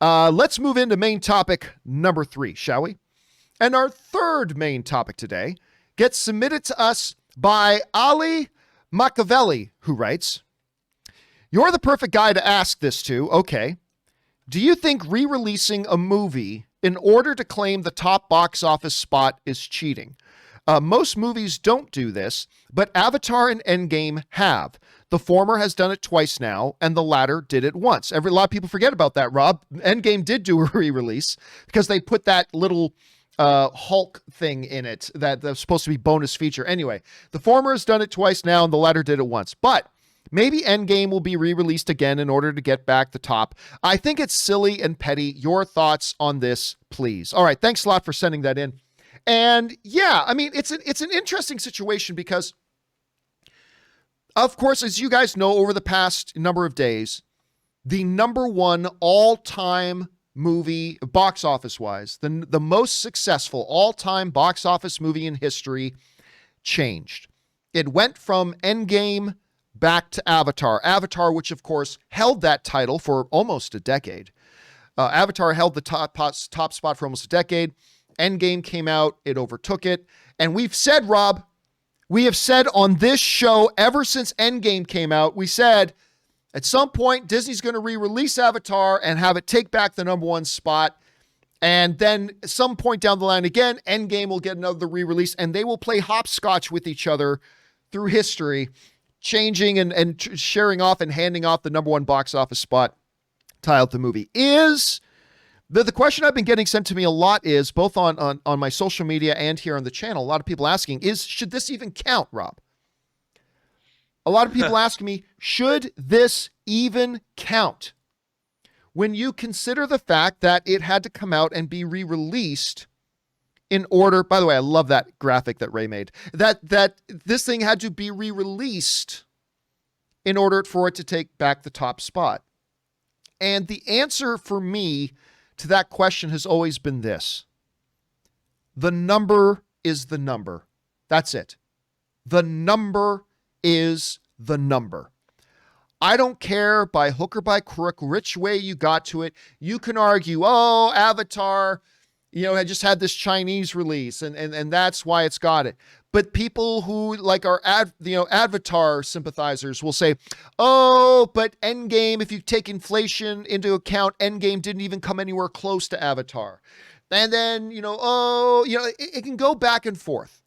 Let's move into main topic number 3, shall we? And our third main topic today gets submitted to us by Ali Makaveli, who writes, "You're the perfect guy to ask this to. Okay. Do you think re-releasing a movie in order to claim the top box office spot is cheating? Most movies don't do this, but Avatar and Endgame have. The former has done it twice now, and the latter did it once." A lot of people forget about that, Rob. Endgame did do a re-release because they put that little Hulk thing in it that was supposed to be bonus feature. Anyway, the former has done it twice now, and the latter did it once. But maybe Endgame will be re-released again in order to get back the top. I think it's silly and petty. Your thoughts on this, please. All right, thanks a lot for sending that in. And yeah, I mean, it's an interesting situation because, of course, as you guys know, over the past number of days, the number one all-time movie, box office-wise, the most successful all-time box office movie in history changed. It went from Endgame back to Avatar. Avatar, which of course held that title for almost a decade. Avatar held the top spot for almost a decade. Endgame came out, it overtook it. And we've said, Rob, we have said on this show ever since Endgame came out, we said at some point Disney's going to re-release Avatar and have it take back the number one spot. And then at some point down the line again, Endgame will get another re-release and they will play hopscotch with each other through history, changing and sharing off and handing off the number one box office spot titled the movie. Is the question I've been getting sent to me a lot is, both on my social media and here on the channel, a lot of people asking is, should this even count, Rob? A lot of people asking me, should this even count? When you consider the fact that it had to come out and be re-released in order, by the way, I love that graphic that Ray made, that this thing had to be re-released in order for it to take back the top spot. And the answer for me to that question has always been this: the number is the number. That's it. The number is the number. I don't care by hook or by crook which way you got to it. You can argue, oh, Avatar, I just had this Chinese release and that's why it's got it. But people who like are Avatar sympathizers will say, oh, but Endgame, if you take inflation into account, Endgame didn't even come anywhere close to Avatar. And then, it can go back and forth.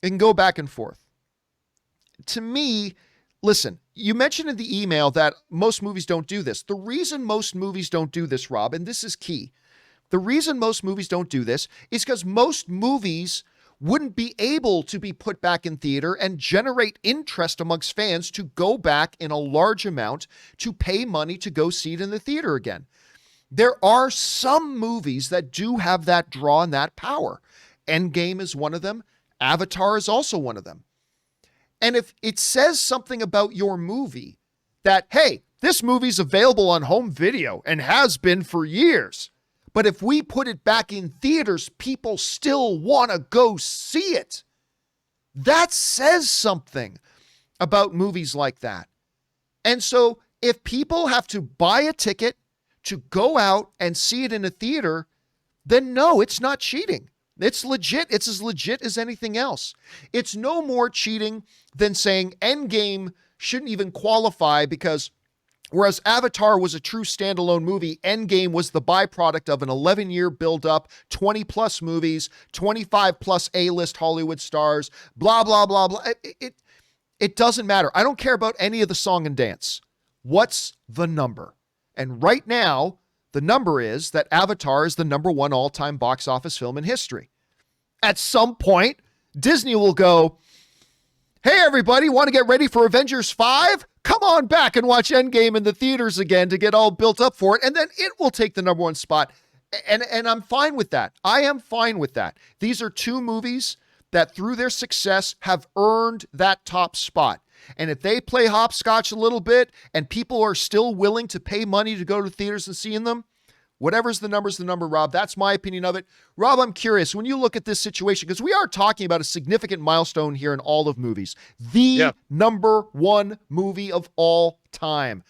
It can go back and forth. To me, listen, you mentioned in the email that most movies don't do this. The reason most movies don't do this, Rob, and this is key, the reason most movies don't do this is because most movies wouldn't be able to be put back in theater and generate interest amongst fans to go back in a large amount to pay money to go see it in the theater again. There are some movies that do have that draw and that power. Endgame is one of them. Avatar is also one of them. And if it says something about your movie that, hey, this movie's available on home video and has been for years, but if we put it back in theaters, people still want to go see it. That says something about movies like that. And so if people have to buy a ticket to go out and see it in a theater, then no, it's not cheating. It's legit. It's as legit as anything else. It's no more cheating than saying Endgame shouldn't even qualify because whereas Avatar was a true standalone movie, Endgame was the byproduct of an 11-year build-up, 20-plus movies, 25-plus A-list Hollywood stars, blah, blah, blah, blah. It doesn't matter. I don't care about any of the song and dance. What's the number? And right now, the number is that Avatar is the number one all-time box office film in history. At some point, Disney will go, hey, everybody, want to get ready for Avengers 5? Come on back and watch Endgame in the theaters again to get all built up for it, and then it will take the number one spot. And I'm fine with that. I am fine with that. These are two movies that through their success have earned that top spot. And if they play hopscotch a little bit and people are still willing to pay money to go to theaters and see them, whatever's the number, Rob. That's my opinion of it. Rob, I'm curious, when you look at this situation, because we are talking about a significant milestone here in all of movies, the number one movie of all time.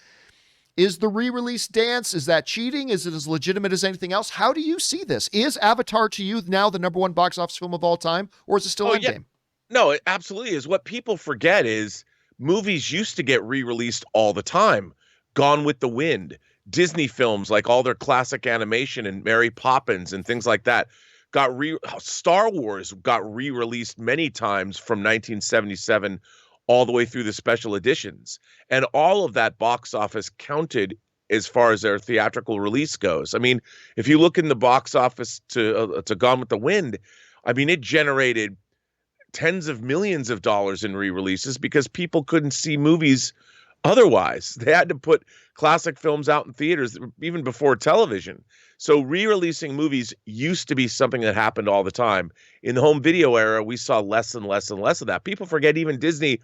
Is the re-release dance, is that cheating? Is it as legitimate as anything else? How do you see this? Is Avatar to you now the number one box office film of all time, or is it still Endgame? Yeah. No, it absolutely is. What people forget is movies used to get re-released all the time. Gone with the Wind, Disney films like all their classic animation and Mary Poppins and things like that Star Wars got re-released many times from 1977 all the way through the special editions. And all of that box office counted as far as their theatrical release goes. I mean, if you look in the box office to Gone with the Wind, I mean, it generated tens of millions of dollars in re-releases because people couldn't see movies otherwise. They had to put classic films out in theaters even before television. So re-releasing movies used to be something that happened all the time. In the home video era, we saw less and less and less of that. People forget even Disney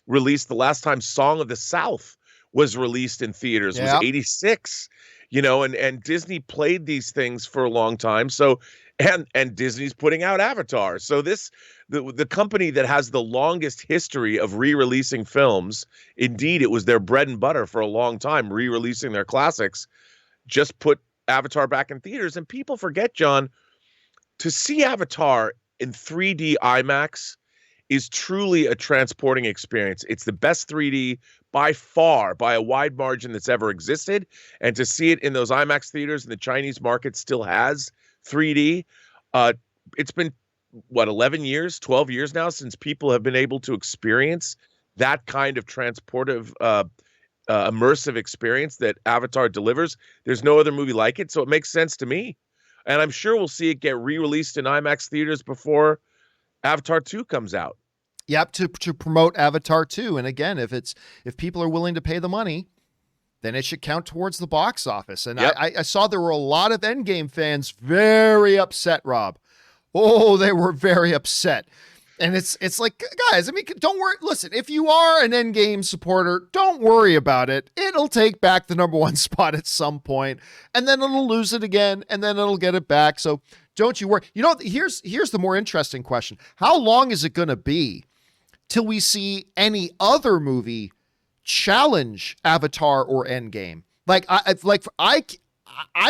released the last time Song of the South was released in theaters was 86, and Disney played these things for a long time. So, and Disney's putting out Avatar. So the company that has the longest history of re-releasing films, indeed, it was their bread and butter for a long time, re-releasing their classics, just put Avatar back in theaters. And people forget, John, to see Avatar in 3D IMAX is truly a transporting experience. It's the best 3D by far, by a wide margin that's ever existed. And to see it in those IMAX theaters, and the Chinese market still has 3D, it's been, 11 years, 12 years now since people have been able to experience that kind of transportive, immersive experience that Avatar delivers. There's no other movie like it, so it makes sense to me. And I'm sure we'll see it get re-released in IMAX theaters before Avatar 2 comes out. Yep, to promote Avatar 2. And again, if people are willing to pay the money, then it should count towards the box office. And yep. I saw there were a lot of Endgame fans very upset, Rob. Oh, they were very upset. And it's like, guys, I mean, don't worry. Listen, if you are an Endgame supporter, don't worry about it. It'll take back the number one spot at some point, and then it'll lose it again, and then it'll get it back. So don't you worry. Here's the more interesting question. How long is it going to be till we see any other movie challenge Avatar or Endgame? I'm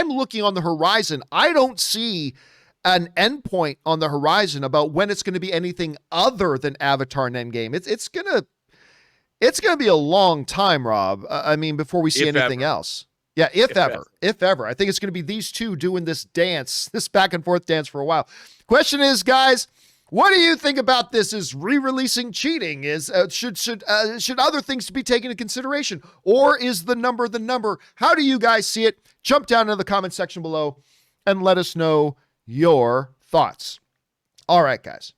looking on the horizon. I don't see an endpoint on the horizon about when it's going to be anything other than Avatar and Endgame. It's gonna be a long time, Rob. I mean, before we see anything else. Yeah, if ever. I think it's going to be these two doing this dance, this back and forth dance for a while. Question is, guys, what do you think about this? Is re-releasing cheating? Should other things be taken into consideration, or is the number the number? How do you guys see it? Jump down into the comment section below and let us know your thoughts. All right, guys.